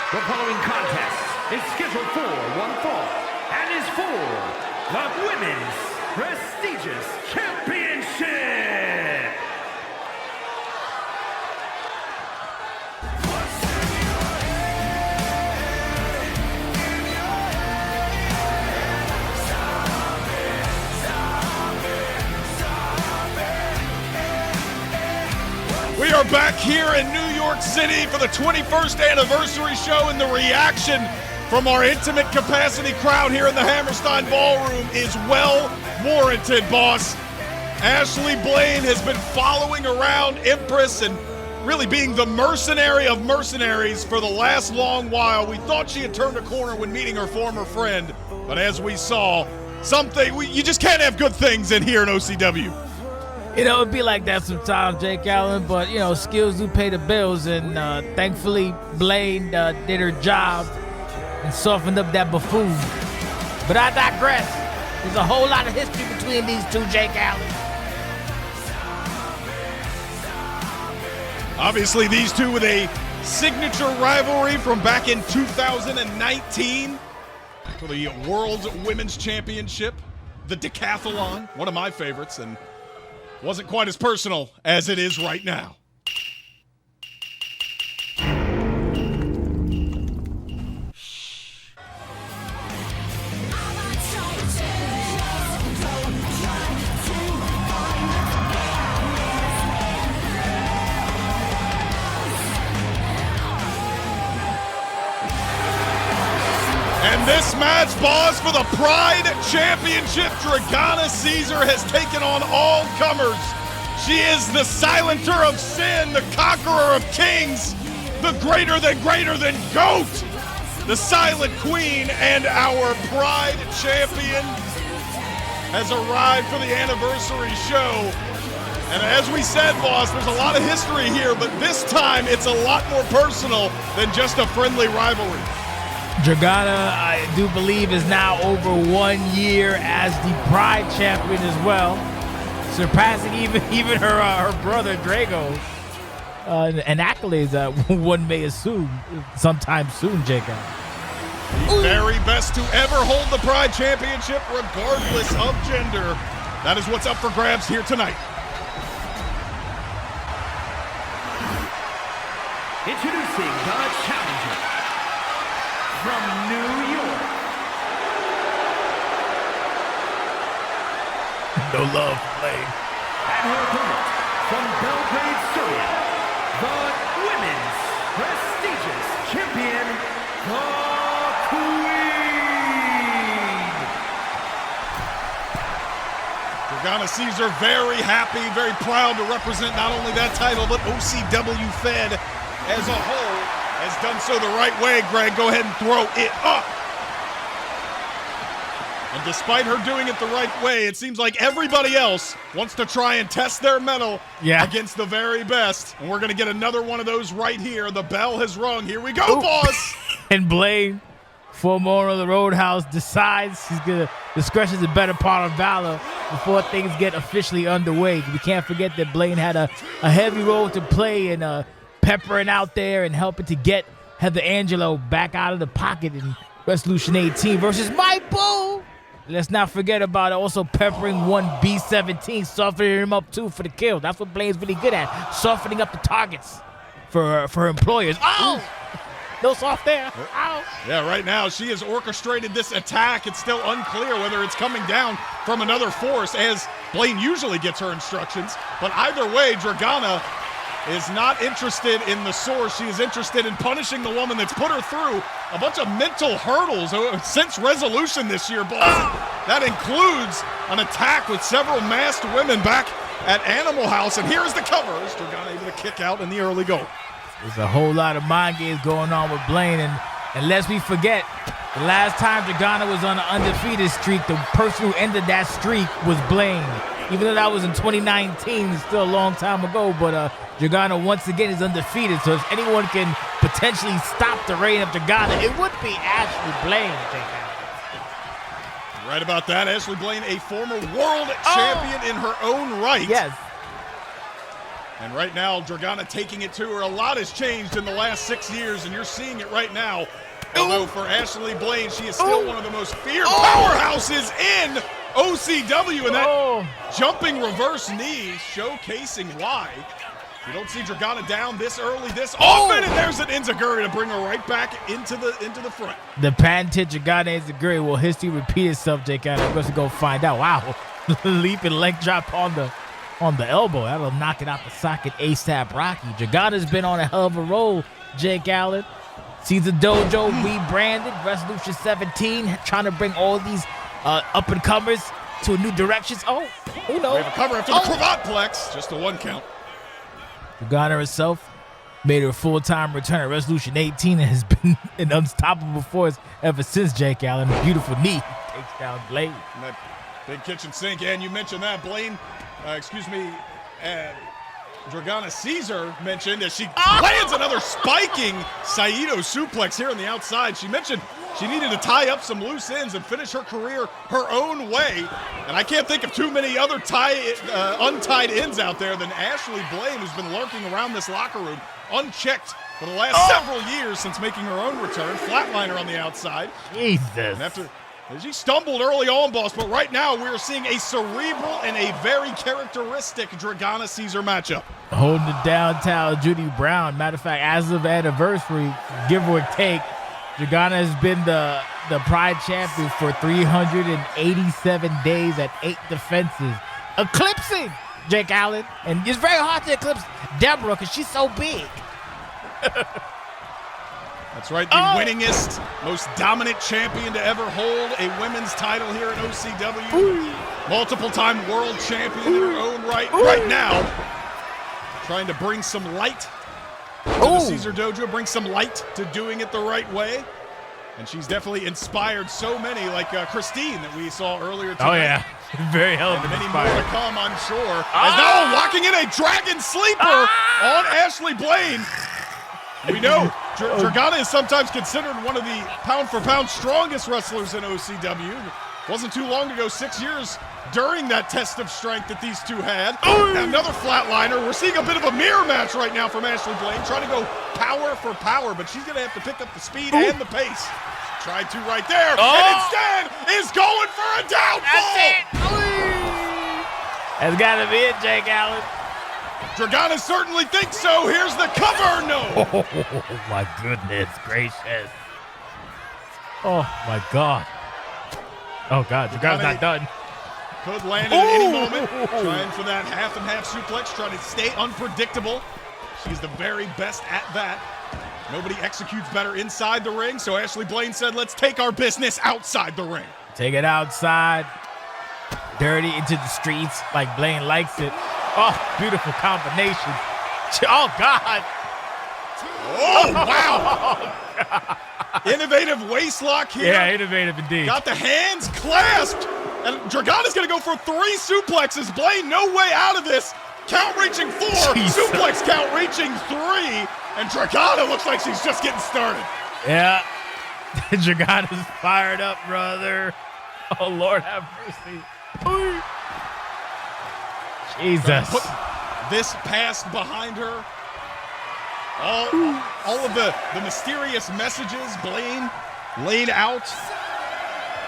The following contest is scheduled for one fall and is for the Women's Prestigious Championship. We are back here in New York City for the 21st anniversary show, and the reaction from our intimate capacity crowd here in the Hammerstein Ballroom is well warranted, boss. Ashley Blaine has been following around Empress and really being the mercenary of mercenaries for the last long while. We thought she had turned a corner when meeting her former friend, but as we saw, you just can't have good things in here in OCW. You know, it'd be like that sometimes, Jake Allen, but, you know, skills do pay the bills, and thankfully Blaine did her job and softened up that buffoon. But I digress. There's a whole lot of history between these two, Jake Allen. Obviously, these two with a signature rivalry from back in 2019 for the World Women's Championship, the Decathlon, one of my favorites, and wasn't quite as personal as it is right now. And this match, boss, for the Pride Championship, Dragana Caesar has taken on all comers. She is the silencer of sin, the conqueror of kings, the greater than GOAT, the silent queen, and our Pride champion has arrived for the anniversary show. And as we said, boss, there's a lot of history here, but this time it's a lot more personal than just a friendly rivalry. Dragana, I do believe, is now over 1 year as the Pride champion as well, surpassing even her brother Drago. And accolades one may assume sometime soon, Jacob. The very best to ever hold the Pride championship, regardless of gender. That is what's up for grabs here tonight. Introducing the challenger from New York. No love, Blaine. And her opponent from Belgrade, Serbia, the Women's Prestigious Champion, the Queen. Dragana Caesar very happy, very proud to represent not only that title, but OCWFED as a whole. Has done so the right way, Greg. Go ahead and throw it up. And despite her doing it the right way, it seems like everybody else wants to try and test their mettle against the very best. And we're going to get another one of those right here. The bell has rung. Here we go, boss. And Blaine, former owner of the Roadhouse, decides discretion is the better part of valor before things get officially underway. We can't forget that Blaine had a heavy role to play in peppering out there and helping to get Heather Angelo back out of the pocket in Resolution 18 versus my boo. Let's not forget about also peppering one B-17, softening him up too for the kill. That's what Blaine's really good at, softening up the targets for employers. Oh! No soft there. Ow. Yeah, right now she has orchestrated this attack. It's still unclear whether it's coming down from another force, as Blaine usually gets her instructions. But either way, Dragana is not interested in the source. She is interested in punishing the woman that's put her through a bunch of mental hurdles since Resolution this year, boss. That includes an attack with several masked women back at Animal House. And here's the cover. Is Dragana able to kick out in the early goal? There's a whole lot of mind games going on with Blaine. And lest we forget, the last time Dragana was on an undefeated streak, the person who ended that streak was Blaine. Even though that was in 2019, it's still a long time ago, but Dragana once again is undefeated, so if anyone can potentially stop the reign of Dragana, it would be Ashley Blaine. Right about that, Ashley Blaine, a former world champion in her own right. Yes. And right now, Dragana taking it to her. A lot has changed in the last 6 years, and you're seeing it right now. Although for Ashley Blaine, she is still one of the most feared powerhouses in OCW. And that jumping reverse knee showcasing why. You don't see Dragana down this early, this often, and there's an enziguri to bring her right back into the front. The patented Dragana enziguri. Will history repeat itself, Jake Allen? I'm going to go find out. Wow. Leap and leg drop on the elbow. That'll knock it out the socket ASAP Rocky. Dragana's been on a hell of a roll, Jake Allen. Sees the dojo rebranded, Resolution 17, trying to bring all these up-and-comers to a new direction. Oh, who knows? We have a cover after the cravat plex. Just a 1 count. Dragana herself made her full-time return at Resolution 18 and has been an unstoppable force ever since, Jake Allen. A beautiful knee takes down Blaine. And that big kitchen sink, and you mentioned that. Blaine, Dragana Caesar mentioned as she lands another spiking Saito suplex here on the outside. She mentioned she needed to tie up some loose ends and finish her career her own way. And I can't think of too many other untied ends out there than Ashley Blaine, who's been lurking around this locker room unchecked for the last several years since making her own return. Flatliner on the outside. Jesus. And she stumbled early on, boss, but right now we're seeing a cerebral and a very characteristic Dragana Caesar matchup. Holding it downtown, Judy Brown. Matter of fact, as of anniversary, give or take, Dragana has been the Pride champion for 387 days at 8 defenses, eclipsing Jake Allen. And it's very hard to eclipse Deborah because she's so big. That's right, the winningest, most dominant champion to ever hold a women's title here at OCW. Multiple-time world champion in her own right. Right now, trying to bring some light to the Caesar Dojo, bring some light to doing it the right way. And she's definitely inspired so many, like Christine that we saw earlier tonight. Oh, yeah. Very helpful. And many more to come, I'm sure. As now locking in a dragon sleeper on Ashley Blaine. We know Dragana is sometimes considered one of the pound-for-pound strongest wrestlers in OCW. Wasn't too long ago, 6 years during that test of strength that these two had. Another flatliner. We're seeing a bit of a mirror match right now from Ashley Blaine, trying to go power for power, but she's going to have to pick up the speed and the pace. Tried to right there, and instead is going for a downfall. That's it. That's got to be it, Jake Allen. Dragana certainly thinks so. Here's the cover. No. Oh, my goodness gracious. Oh, my God. Oh, God. Dragana's not done. Could land at any moment. Trying for that half-and-half suplex. Trying to stay unpredictable. She's the very best at that. Nobody executes better inside the ring. So Ashley Blaine said, let's take our business outside the ring. Take it outside. Dirty into the streets like Blaine likes it. Oh, beautiful combination. Oh, God. Oh, wow. Innovative waist lock here. Yeah, innovative indeed. Got the hands clasped. And Dragana's going to go for 3 suplexes. Blaine, no way out of this. Count reaching 4. Jesus. Suplex count reaching 3. And Dragana looks like she's just getting started. Yeah. Dragana's fired up, brother. Oh, Lord have mercy. Ooh. Jesus. Put this past behind her. All of the mysterious messages Blaine laid out.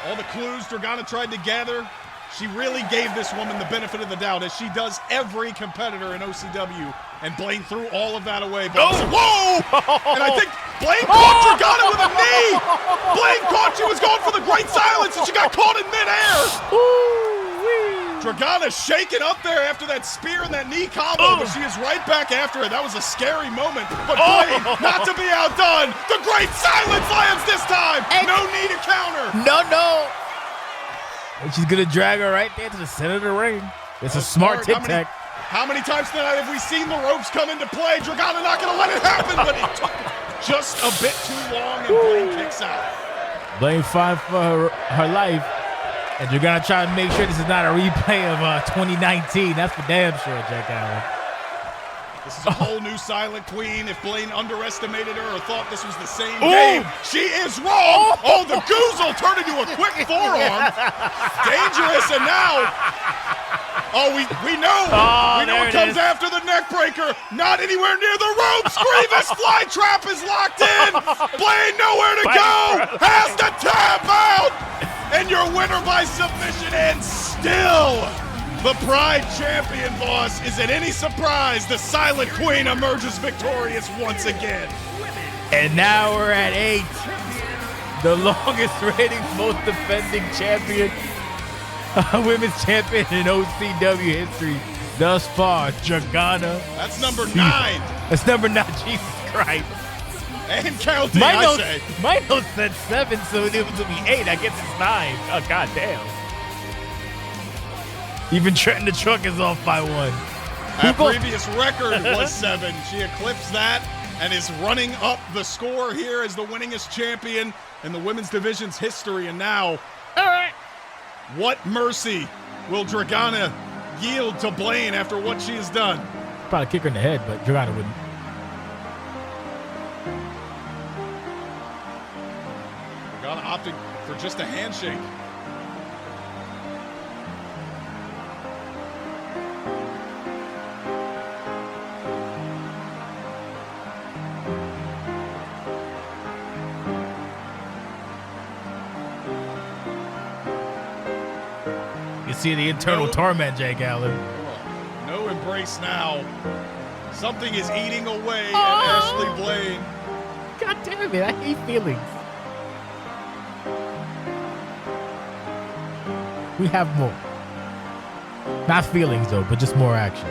All the clues Dragana tried to gather. She really gave this woman the benefit of the doubt, as she does every competitor in OCW. And Blaine threw all of that away. But whoa! And I think Blaine caught Dragana with a knee. Blaine thought she was going for the great silence, and she got caught in midair. Dragana shaking up there after that spear and that knee combo, but she is right back after it. That was a scary moment. But Blaine, not to be outdone. The great silence lands this time. No need to counter. No. And she's going to drag her right there to the center of the ring. It's a smart tic-tac. How many times tonight have we seen the ropes come into play? Dragana not going to let it happen, but it took just a bit too long, and Blaine kicks out. Blaine fought for her life, and Dragana trying to make sure this is not a replay of 2019. That's for damn sure, Jake Allen. This is a whole new Silent Queen. If Blaine underestimated her or thought this was the same game, she is wrong. Oh, the goozle turned into a quick forearm. Dangerous, and now Oh, we know. Oh, We know there it it comes is. after the neck breaker. Not anywhere near the ropes. Grievous fly trap is locked in. Blaine nowhere to go. Has to tap out. And your winner by submission, and still the Pride champion, boss. Is it any surprise the Silent Queen emerges victorious once again? And now we're at 8. The longest reigning, most defending champion, women's champion in OCW history thus far, Dragana. That's number 9. That's number 9, Jesus Christ. And counting, I say. My notes said 7, so it was to be 8. I guess it's 9. Oh, god damn. Even Trenton the Truck is off by 1. Her previous record was 7. She eclipsed that and is running up the score here as the winningest champion in the women's division's history. And now, what mercy will Dragana yield to Blaine after what she has done? Probably kick her in the head, but Dragana wouldn't. Dragana opting for just a handshake. You see the internal torment, Jake Allen. No embrace now. Something is eating away at Ashley Blaine. God damn it, I hate feelings. We have more. Not feelings, though, but just more action.